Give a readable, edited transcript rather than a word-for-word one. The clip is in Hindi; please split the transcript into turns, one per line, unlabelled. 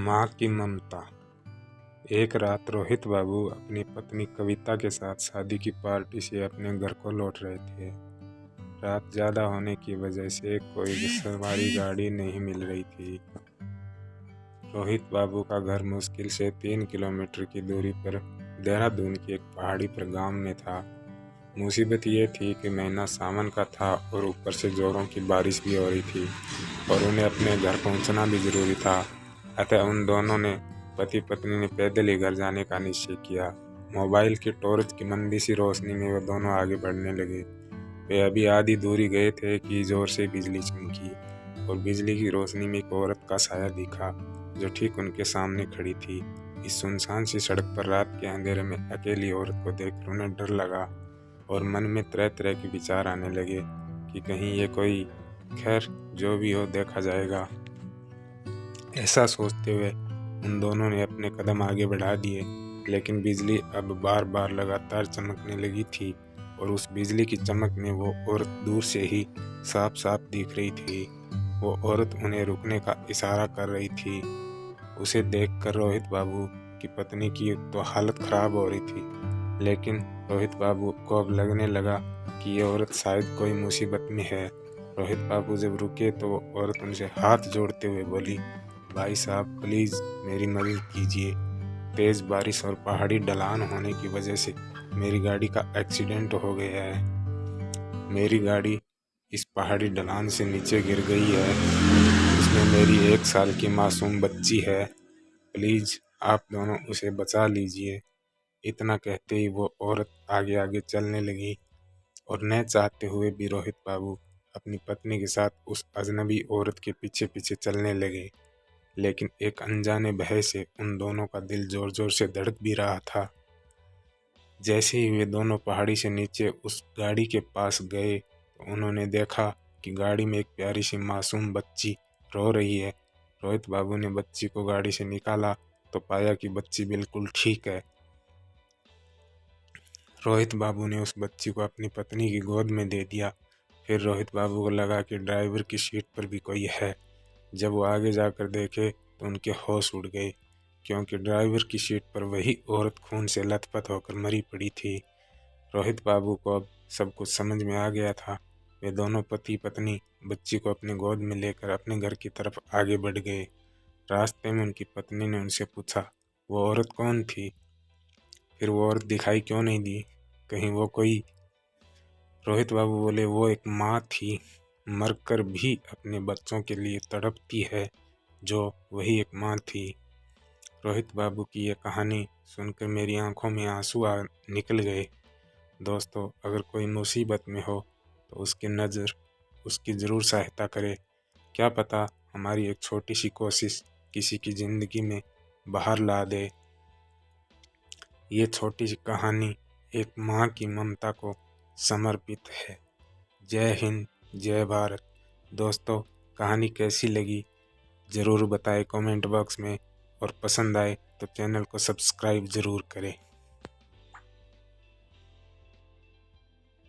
माँ की ममता। एक रात रोहित बाबू अपनी पत्नी कविता के साथ शादी की पार्टी से अपने घर को लौट रहे थे। रात ज़्यादा होने की वजह से कोई सवारी गाड़ी नहीं मिल रही थी। रोहित बाबू का घर मुश्किल से 3 किलोमीटर की दूरी पर देहरादून की एक पहाड़ी पर गांव में था। मुसीबत ये थी कि महीना सावन का था और ऊपर से जोरों की बारिश भी हो रही थी और उन्हें अपने घर पहुंचना भी ज़रूरी था। अतः उन दोनों ने पति पत्नी ने पैदल ही घर जाने का निश्चय किया। मोबाइल की टॉर्च की मंदी सी रोशनी में वे दोनों आगे बढ़ने लगे। वे अभी आधी दूरी गए थे कि जोर से बिजली चमकी और बिजली की रोशनी में एक औरत का साया दिखा जो ठीक उनके सामने खड़ी थी। इस सुनसान सी सड़क पर रात के अंधेरे में अकेली औरत को देखकर उन्हें डर लगा और मन में तरह तरह के विचार आने लगे कि कहीं ये कोई, खैर जो भी हो देखा जाएगा। ऐसा सोचते हुए उन दोनों ने अपने कदम आगे बढ़ा दिए, लेकिन बिजली अब बार बार लगातार चमकने लगी थी और उस बिजली की चमक में वो औरत दूर से ही साफ साफ दिख रही थी। वो औरत उन्हें रुकने का इशारा कर रही थी। उसे देखकर रोहित बाबू की पत्नी की तो हालत खराब हो रही थी, लेकिन रोहित बाबू को अब लगने लगा कि ये औरत शायद कोई मुसीबत में है। रोहित बाबू जब रुके तो वो औरत उनसे हाथ जोड़ते हुए बोली, भाई साहब प्लीज़ मेरी मदद कीजिए। तेज़ बारिश और पहाड़ी ढलान होने की वजह से मेरी गाड़ी का एक्सीडेंट हो गया है। मेरी गाड़ी इस पहाड़ी ढलान से नीचे गिर गई है। इसमें मेरी 1 साल की मासूम बच्ची है। प्लीज़ आप दोनों उसे बचा लीजिए। इतना कहते ही वो औरत आगे आगे चलने लगी और न चाहते हुए भी रोहित बाबू अपनी पत्नी के साथ उस अजनबी औरत के पीछे पीछे चलने लगे। लेकिन एक अनजाने भय से उन दोनों का दिल जोर जोर से धड़क भी रहा था। जैसे ही वे दोनों पहाड़ी से नीचे उस गाड़ी के पास गए तो उन्होंने देखा कि गाड़ी में एक प्यारी सी मासूम बच्ची रो रही है। रोहित बाबू ने बच्ची को गाड़ी से निकाला तो पाया कि बच्ची बिल्कुल ठीक है। रोहित बाबू ने उस बच्ची को अपनी पत्नी की गोद में दे दिया। फिर रोहित बाबू को लगा कि ड्राइवर की सीट पर भी कोई है। जब वो आगे जाकर देखे तो उनके होश उड़ गए, क्योंकि ड्राइवर की सीट पर वही औरत खून से लथपथ होकर मरी पड़ी थी। रोहित बाबू को अब सब कुछ समझ में आ गया था। वे दोनों पति पत्नी बच्ची को अपने गोद में लेकर अपने घर की तरफ आगे बढ़ गए। रास्ते में उनकी पत्नी ने उनसे पूछा, वो औरत कौन थी? फिर वो औरत दिखाई क्यों नहीं दी? कहीं वो कोई? रोहित बाबू बोले, वो एक माँ थी, मरकर भी अपने बच्चों के लिए तड़पती है, जो वही एक माँ थी। रोहित बाबू की ये कहानी सुनकर मेरी आंखों में आंसू निकल गए। दोस्तों, अगर कोई मुसीबत में हो तो उसकी ज़रूर सहायता करे। क्या पता हमारी एक छोटी सी कोशिश किसी की ज़िंदगी में बाहर ला दे। ये छोटी सी कहानी एक माँ की ममता को समर्पित है। जय हिंद, जय भारत। दोस्तों, कहानी कैसी लगी ज़रूर बताएं कमेंट बॉक्स में, और पसंद आए तो चैनल को सब्सक्राइब ज़रूर करें।